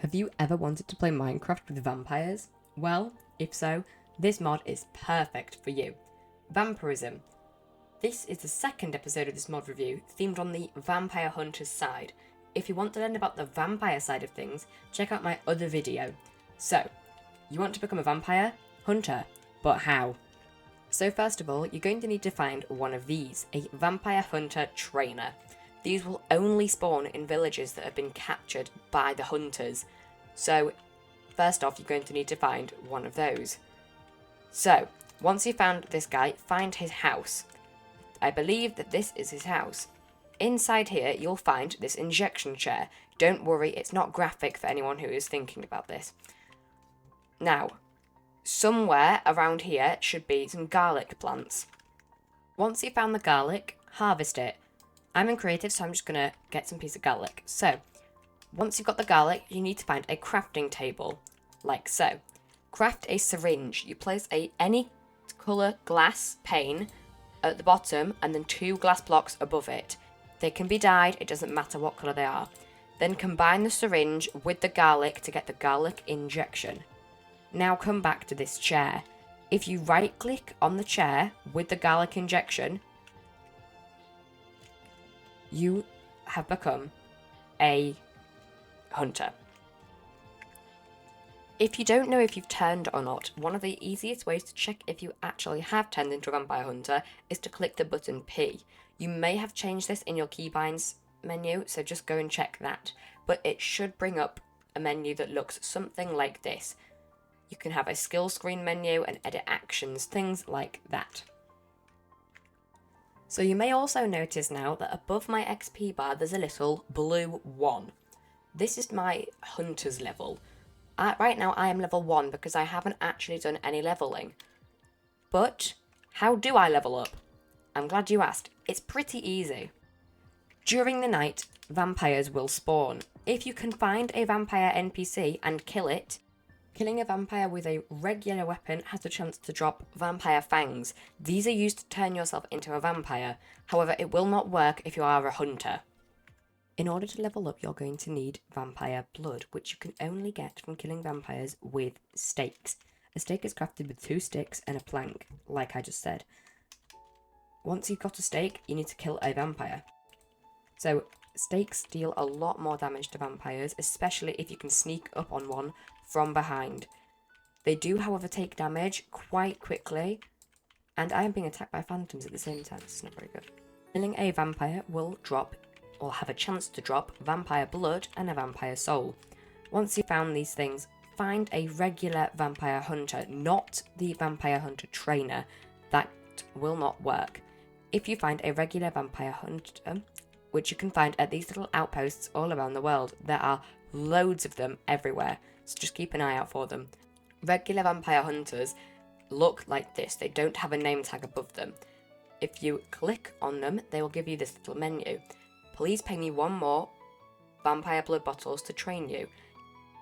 Have you ever wanted to play Minecraft with vampires? Well, if so, this mod is perfect for you. Vampirism. This is the second episode of this mod review, themed on the vampire hunters side. If you want to learn about the vampire side of things, check out my other video. So, you want to become a vampire hunter, but how? So first of all, you're going to need to find one of these, a vampire hunter trainer. These will only spawn in villages that have been captured by the hunters. So, first off, you're going to need to find one of those. So, once you've found this guy, find his house. I believe that this is his house. Inside here, you'll find this injection chair. Don't worry, it's not graphic for anyone who is thinking about this. Now, somewhere around here should be some garlic plants. Once you've found the garlic, harvest it. I'm in creative, so I'm just going to get some piece of garlic. So, once you've got the garlic, you need to find a crafting table, like so. Craft a syringe. You place any colour glass pane at the bottom and then 2 glass blocks above it. They can be dyed, it doesn't matter what colour they are. Then combine the syringe with the garlic to get the garlic injection. Now come back to this chair. If you right click on the chair with the garlic injection, you have become a hunter. If you don't know if you've turned or not, one of the easiest ways to check if you actually have turned into a vampire hunter is to click the button P. You may have changed this in your keybinds menu, so just go and check that. But it should bring up a menu that looks something like this. You can have a skill screen menu and edit actions, things like that. So you may also notice now that above my XP bar there's a little blue 1. This is my hunter's level. Right now I am level 1 because I haven't actually done any leveling. But how do I level up? I'm glad you asked. It's pretty easy. During the night, vampires will spawn. If you can find a vampire NPC and kill it, killing a vampire with a regular weapon has the chance to drop vampire fangs. These are used to turn yourself into a vampire. However, it will not work if you are a hunter. In order to level up, you're going to need vampire blood, which you can only get from killing vampires with stakes. A stake is crafted with 2 sticks and a plank, like I just said. Once you've got a stake, you need to kill a vampire. So, stakes deal a lot more damage to vampires, especially if you can sneak up on one from behind. They do, however, take damage quite quickly, and I am being attacked by phantoms at the same time. This is not very good. Killing a vampire will drop, or have a chance to drop, vampire blood and a vampire soul. Once you've found these things, find a regular vampire hunter, not the vampire hunter trainer. That will not work. If you find a regular vampire hunter, which you can find at these little outposts all around the world, there are loads of them everywhere, so just keep an eye out for them. Regular vampire hunters look like this. They don't have a name tag above them. If you click on them, they will give you this little menu. Please pay me 1 more vampire blood bottles to train you.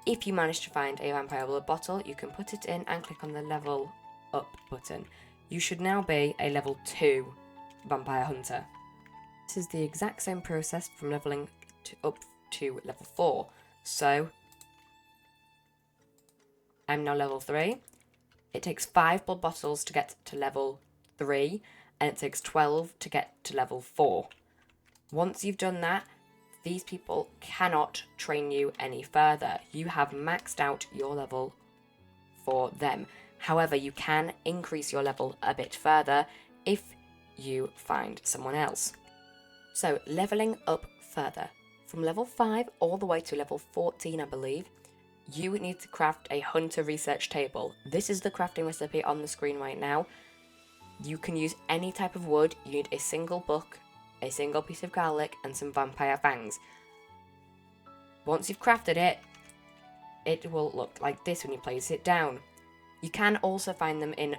If you manage to find a vampire blood bottle, you can put it in and click on the level up button. You should now be a level 2 vampire hunter. This is the exact same process from leveling up to level 4. So, I'm now level 3. It takes 5 blood bottles to get to level 3, and it takes 12 to get to level 4. Once you've done that, these people cannot train you any further. You have maxed out your level for them. However, you can increase your level a bit further if you find someone else. So, leveling up further. From level 5 all the way to level 14, I believe, you need to craft a hunter research table. This is the crafting recipe on the screen right now. You can use any type of wood. You need a single book, a single piece of garlic, and some vampire fangs. Once you've crafted it, it will look like this when you place it down. You can also find them in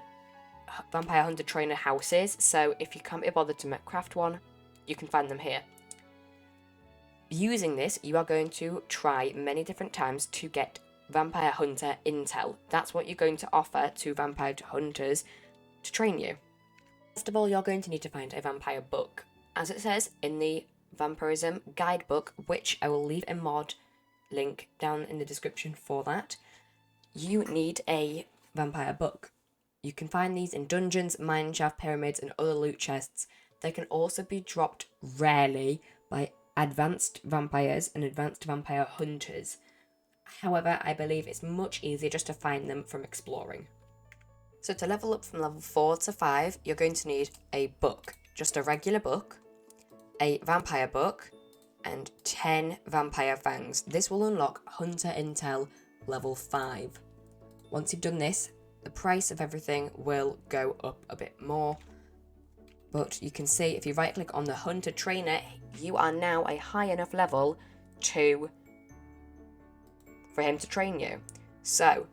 vampire hunter trainer houses, so if you can't be bothered to craft one, you can find them here. Using this, you are going to try many different times to get vampire hunter intel. That's what you're going to offer to vampire hunters to train you. First of all, you're going to need to find a vampire book. As it says in the Vampirism guidebook, which I will leave a mod link down in the description for that. You need a vampire book. You can find these in dungeons, mineshaft, pyramids, and other loot chests. They can also be dropped rarely by advanced vampires and advanced vampire hunters. However, I believe it's much easier just to find them from exploring. So to level up from level 4 to 5, you're going to need a book. Just a regular book, a vampire book, and 10 vampire fangs. This will unlock Hunter Intel level 5. Once you've done this, the price of everything will go up a bit more. But you can see if you right click on the Hunter Trainer, you are now a high enough level for him to train you. So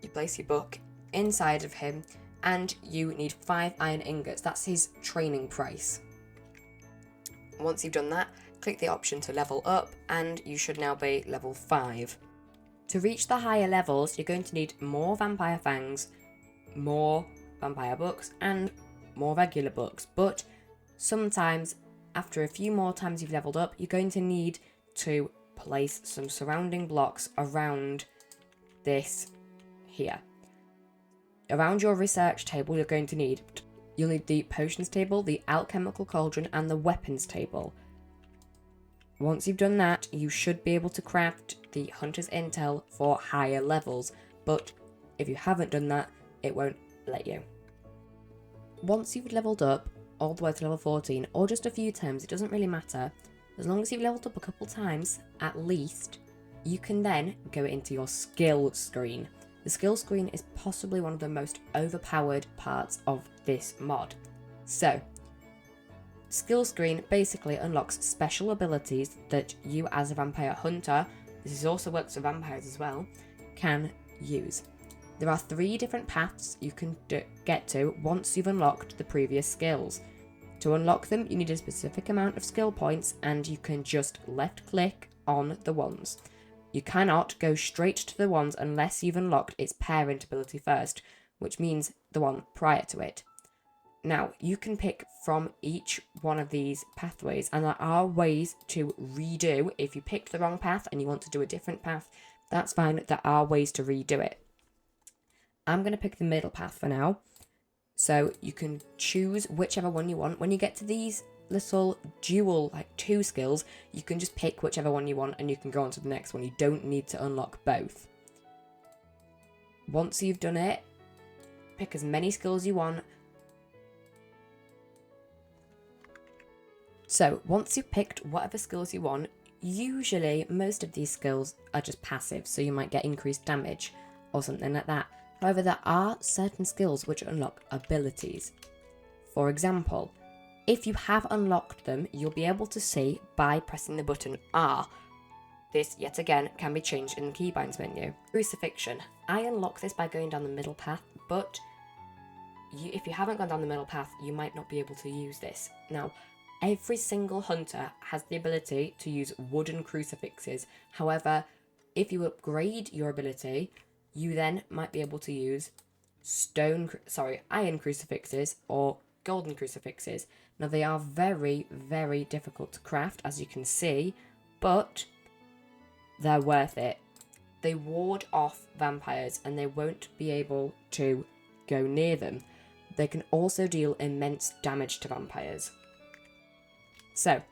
you place your book inside of him and you need 5 iron ingots. That's his training price. Once you've done that, click the option to level up and you should now be level 5. To reach the higher levels, you're going to need more vampire fangs, more vampire books, and more regular books. But sometimes, after a few more times you've leveled up, you're going to need to place some surrounding blocks around this here. Around your research table, you'll need the potions table, the alchemical cauldron, and the weapons table. Once you've done that, you should be able to craft the Hunter's Intel for higher levels, but if you haven't done that, it won't let you. Once you've leveled up all the way to level 14, or just a few times, it doesn't really matter. As long as you've leveled up a couple times, at least, you can then go into your skill screen. The skill screen is possibly one of the most overpowered parts of this mod. So, skill screen basically unlocks special abilities that you as a vampire hunter, this also works for vampires as well, can use. There are 3 different paths you can get to once you've unlocked the previous skills. To unlock them, you need a specific amount of skill points and you can just left click on the ones. You cannot go straight to the ones unless you've unlocked its parent ability first, which means the one prior to it. Now, you can pick from each one of these pathways, and there are ways to redo. If you picked the wrong path and you want to do a different path, that's fine. There are ways to redo it. I'm going to pick the middle path for now. So you can choose whichever one you want. When you get to these little dual, 2 skills, you can just pick whichever one you want and you can go on to the next one. You don't need to unlock both. Once you've done it, pick as many skills you want. So once you've picked whatever skills you want, usually most of these skills are just passive, so you might get increased damage or something like that. However, there are certain skills which unlock abilities. For example, if you have unlocked them, you'll be able to see by pressing the button R. This, yet again, can be changed in the keybinds menu. Crucifixion. I unlock this by going down the middle path, but if you haven't gone down the middle path, you might not be able to use this. Now, every single hunter has the ability to use wooden crucifixes. However, if you upgrade your ability, you then might be able to use iron crucifixes or golden crucifixes. Now, they are very, very difficult to craft, as you can see, but they're worth it. They ward off vampires and they won't be able to go near them. They can also deal immense damage to vampires. So,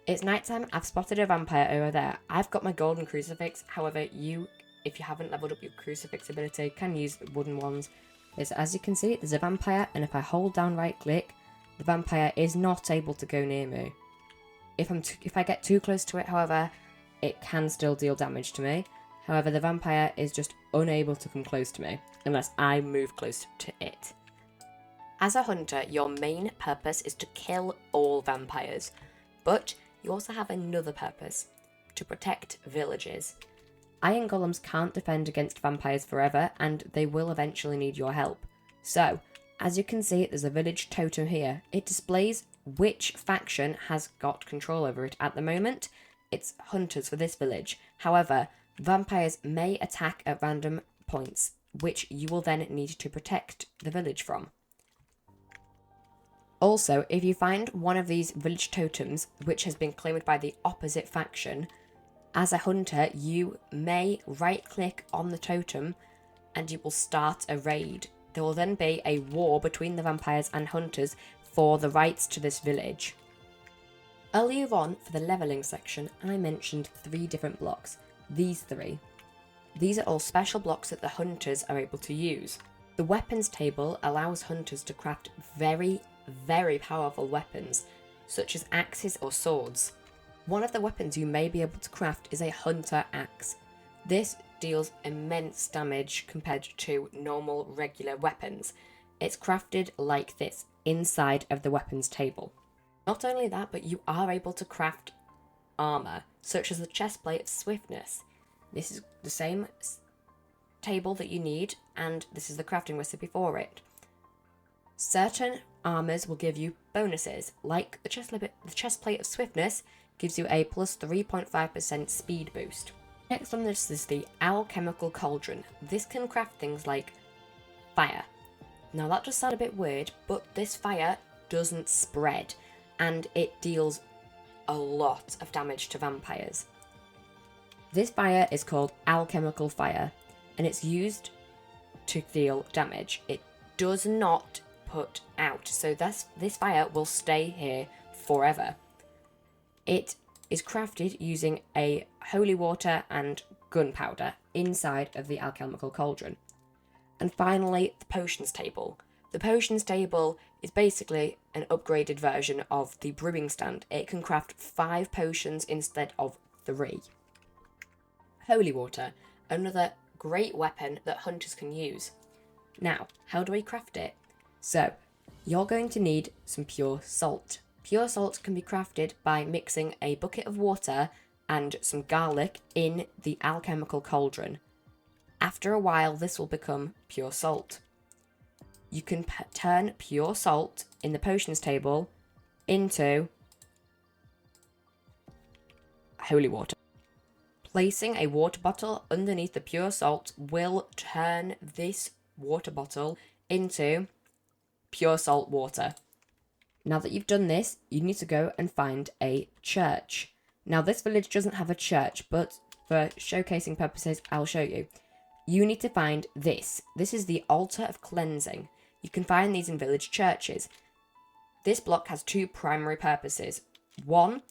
it's nighttime. I've spotted a vampire over there. I've got my golden crucifix. However, if you haven't leveled up your crucifix ability, can use wooden ones. So as you can see, there's a vampire, and if I hold down right click, the vampire is not able to go near me. If I get too close to it, however, it can still deal damage to me. However, the vampire is just unable to come close to me unless I move close to it. As a hunter, your main purpose is to kill all vampires, but you also have another purpose: to protect villages. Iron golems can't defend against vampires forever, and they will eventually need your help. So, as you can see, there's a village totem here. It displays which faction has got control over it. At the moment, it's hunters for this village. However, vampires may attack at random points, which you will then need to protect the village from. Also, if you find one of these village totems which has been claimed by the opposite faction, As a hunter, you may right click on the totem and you will start a raid. There will then be a war between the vampires and hunters for the rights to this village. Earlier on, for the levelling section, I mentioned 3 different blocks. These 3. These are all special blocks that the hunters are able to use. The weapons table allows hunters to craft very, very powerful weapons, such as axes or swords. One of the weapons you may be able to craft is a hunter axe. This deals immense damage compared to normal regular weapons. It's crafted like this, inside of the weapons table. Not only that, but you are able to craft armour, such as the chestplate of swiftness. This is the same table that you need, and this is the crafting recipe for it. Certain armours will give you bonuses, like the chestplate of swiftness gives you a plus 3.5% speed boost. Next on this is the alchemical cauldron. This can craft things like fire. Now that does sound a bit weird, but this fire doesn't spread, and it deals a lot of damage to vampires. This fire is called alchemical fire, and it's used to deal damage. It does not put out, so this fire will stay here forever. It is crafted using a holy water and gunpowder inside of the alchemical cauldron. And finally, the potions table. The potions table is basically an upgraded version of the brewing stand. It can craft 5 potions instead of 3. Holy water, another great weapon that hunters can use. Now, how do we craft it? So, you're going to need some pure salt. Pure salt can be crafted by mixing a bucket of water and some garlic in the alchemical cauldron. After a while, this will become pure salt. You can turn pure salt in the potions table into holy water. Placing a water bottle underneath the pure salt will turn this water bottle into pure salt water. Now that you've done this, you need to go and find a church. Now this village doesn't have a church, but for showcasing purposes, I'll show you. You need to find this. This is the altar of cleansing. You can find these in village churches. This block has 2 primary purposes. 1,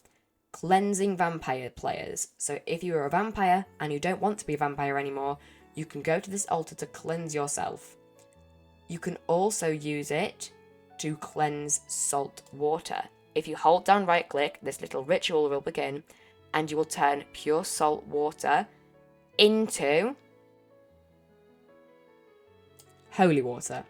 cleansing vampire players. So if you are a vampire and you don't want to be a vampire anymore, you can go to this altar to cleanse yourself. You can also use it to cleanse salt water. If you hold down right click, this little ritual will begin and you will turn pure salt water into holy water.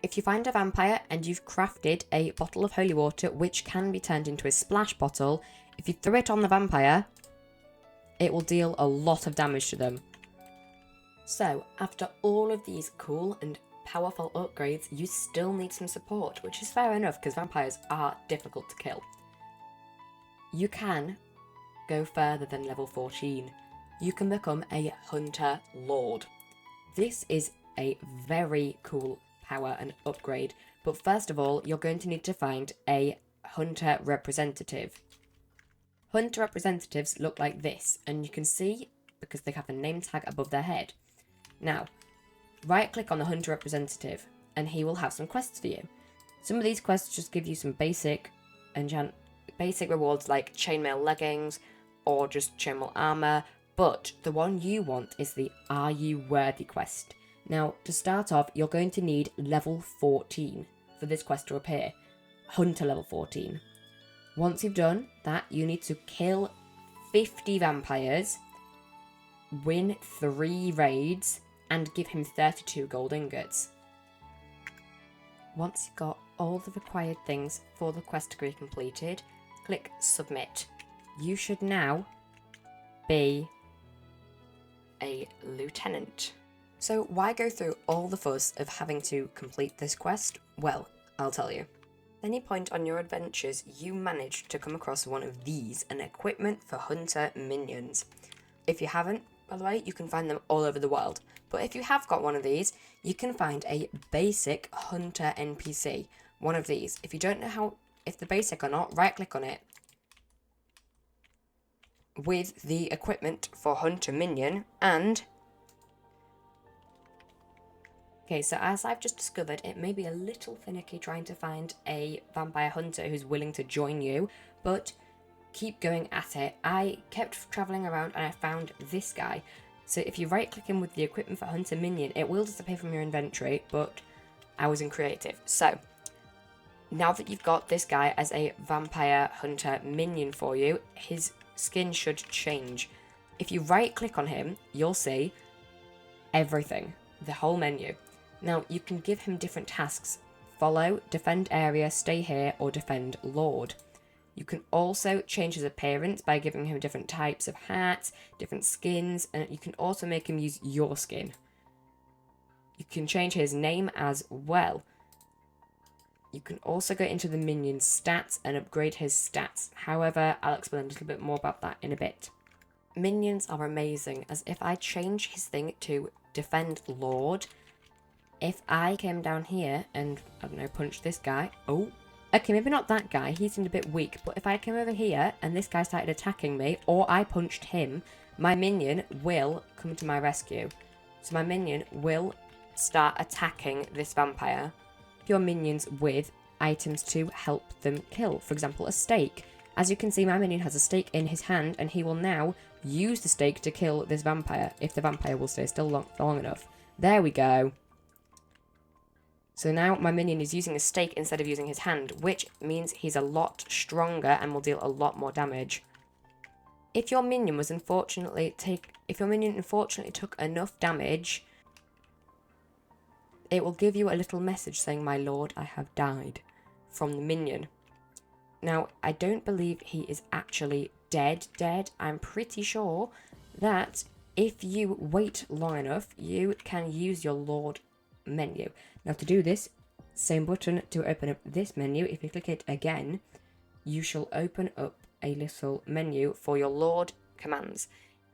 If you find a vampire and you've crafted a bottle of holy water which can be turned into a splash bottle, if you throw it on the vampire, it will deal a lot of damage to them. So, after all of these cool and powerful upgrades, you still need some support, which is fair enough because vampires are difficult to kill. You can go further than level 14. You can become a Hunter Lord. This is a very cool power and upgrade, but first of all, you're going to need to find a Hunter Representative. Hunter Representatives look like this, and you can see because they have a name tag above their head. Now, right click on the Hunter Representative and he will have some quests for you. Some of these quests just give you some basic rewards like chainmail leggings or just chainmail armor, but the one you want is the Are You Worthy quest. Now, to start off, you're going to need level 14 for this quest to appear. Hunter level 14. Once you've done that, you need to kill 50 vampires, win 3 raids, and give him 32 gold ingots. Once you've got all the required things for the quest to be completed, click submit. You should now be a lieutenant. So why go through all the fuss of having to complete this quest? Well, I'll tell you. At any point on your adventures, you manage to come across one of these, an equipment for hunter minions. If you haven't, by the way, you can find them all over the world. But if you have got one of these, you can find a basic hunter NPC, one of these. If you don't know if they're basic or not, right click on it. with the equipment for Hunter Minion and... Okay, so as I've just discovered, it may be a little finicky trying to find a vampire hunter who's willing to join you, but keep going at it. I kept travelling around and I found this guy. So if you right click him with the equipment for Hunter Minion, it will disappear from your inventory, but I was in creative. So now that you've got this guy as a vampire hunter minion for you, his skin should change. If you right click on him, you'll see everything, the whole menu. Now you can give him different tasks: follow, defend area, stay here, or defend lord. You can also change his appearance by giving him different types of hats, different skins, and you can also make him use your skin. You can change his name as well. You can also go into the minion's stats and upgrade his stats. However, I'll explain a little bit more about that in a bit. Minions are amazing, as if I change his thing to defend lord, if I came down here and, I don't know, punched this guy. Oh, okay, maybe not that guy. He seemed a bit weak. But if I came over here and this guy started attacking me, or I punched him, my minion will come to my rescue. So my minion will start attacking this vampire. Your minions with items to help them kill. For example, a stake. As you can see, my minion has a stake in his hand, and he will now use the stake to kill this vampire, if the vampire will stay still long enough. There we go. So now my minion is using a stake instead of using his hand, which means he's a lot stronger and will deal a lot more damage. If your minion unfortunately took enough damage, it will give you a little message saying, "My lord, I have died," from the minion. Now, I don't believe he is actually dead. I'm pretty sure that if you wait long enough, you can use your lord menu. Now to do this, same button to open up this menu. If you click it again, you shall open up a little menu for your lord commands.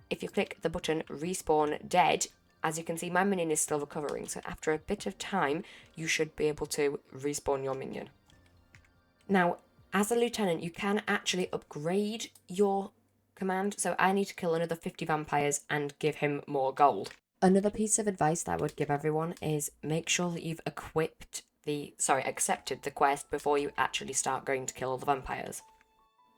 If you click the button respawn dead, as you can see, my minion is still recovering, so after a bit of time you should be able to respawn your minion. Now, as a lieutenant, you can actually upgrade your command, so I need to kill another 50 vampires and give him more gold. Another piece of advice that I would give everyone is make sure that you've accepted the quest before you actually start going to kill the vampires.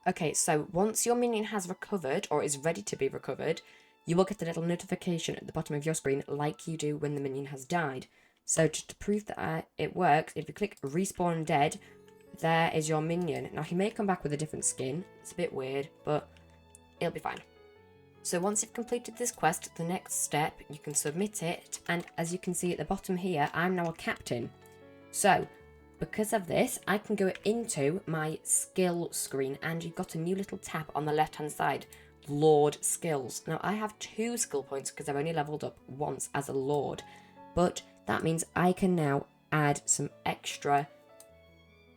Okay, so once your minion has recovered or is ready to be recovered, you will get a little notification at the bottom of your screen like you do when the minion has died. So just to prove that it works, if you click respawn dead, there is your minion. Now he may come back with a different skin. It's a bit weird, but it'll be fine. So once you've completed this quest, the next step, you can submit it, and as you can see at the bottom here, I'm now a captain. So, because of this, I can go into my skill screen, and you've got a new little tab on the left-hand side, Lord Skills. Now, I have 2 skill points because I've only leveled up once as a Lord, but that means I can now add some extra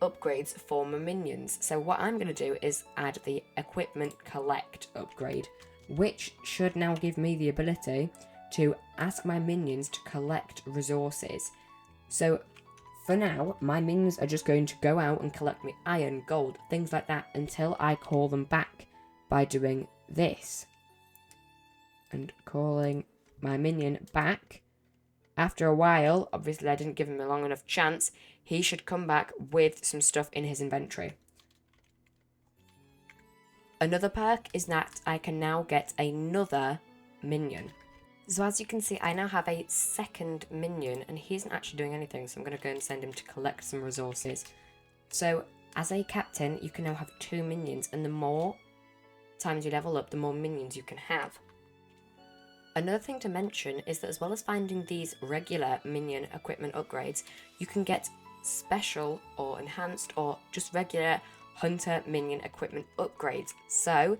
upgrades for my minions. So what I'm going to do is add the Equipment Collect upgrade, which should now give me the ability to ask my minions to collect resources. So for now, my minions are just going to go out and collect me iron, gold, things like that, until I call them back by doing this. And calling my minion back. After a while, obviously I didn't give him a long enough chance, he should come back with some stuff in his inventory. Another perk is that I can now get another minion. So as you can see, I now have a second minion, and he isn't actually doing anything, so I'm going to go and send him to collect some resources. So as a captain, you can now have 2 minions, and the more times you level up, the more minions you can have. Another thing to mention is that as well as finding these regular minion equipment upgrades, you can get special or enhanced or just regular hunter minion equipment upgrades. So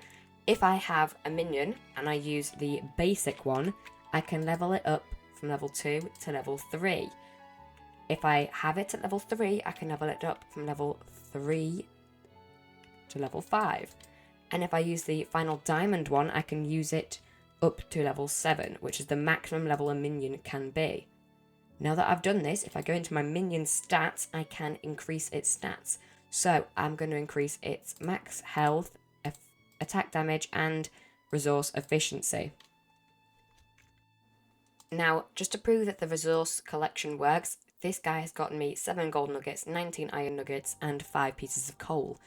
if I have a minion and I use the basic one, I can level it up from level 2 to level 3. If I have it at level 3, I can level it up from level 3 to level 5. And if I use the final diamond one, I can use it up to level 7, which is the maximum level a minion can be. Now that I've done this, if I go into my minion stats, I can increase its stats. So I'm going to increase its max health, attack damage, and resource efficiency. Now, just to prove that the resource collection works, this guy has gotten me 7 gold nuggets, 19 iron nuggets, and 5 pieces of coal.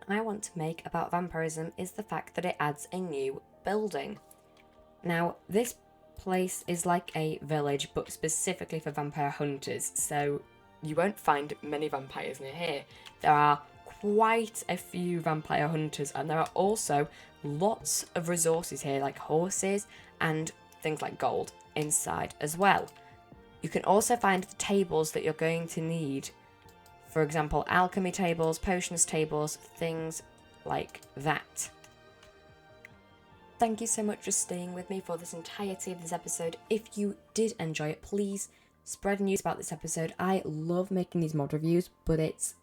I want to make about vampirism is the fact that it adds a new building. Now, this place is like a village, but specifically for vampire hunters, so you won't find many vampires near here. There are quite a few vampire hunters, and there are also lots of resources here, like horses and things like gold inside as well. You can also find the tables that you're going to need. For example, alchemy tables, potions tables, things like that. Thank you so much for staying with me for this entirety of this episode. If you did enjoy it, please spread news about this episode. I love making these mod reviews, but it's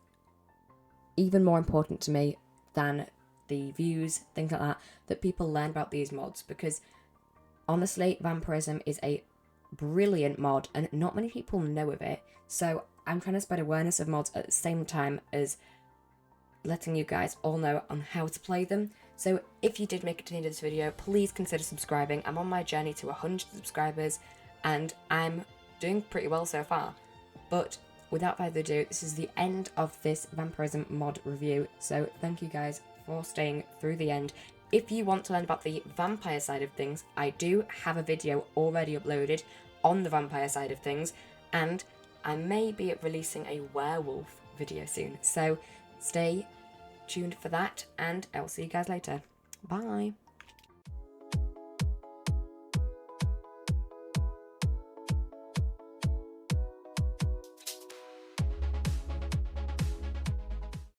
even more important to me than the views, things like that people learn about these mods, because honestly, vampirism is a brilliant mod and not many people know of it. So I'm trying to spread awareness of mods at the same time as letting you guys all know on how to play them. So if you did make it to the end of this video, please consider subscribing. I'm on my journey to 100 subscribers and I'm doing pretty well so far. But without further ado, this is the end of this vampirism mod review. So thank you guys for staying through the end. If you want to learn about the vampire side of things, I do have a video already uploaded on the vampire side of things, and I may be releasing a werewolf video soon. So stay tuned for that, and I'll see you guys later. Bye.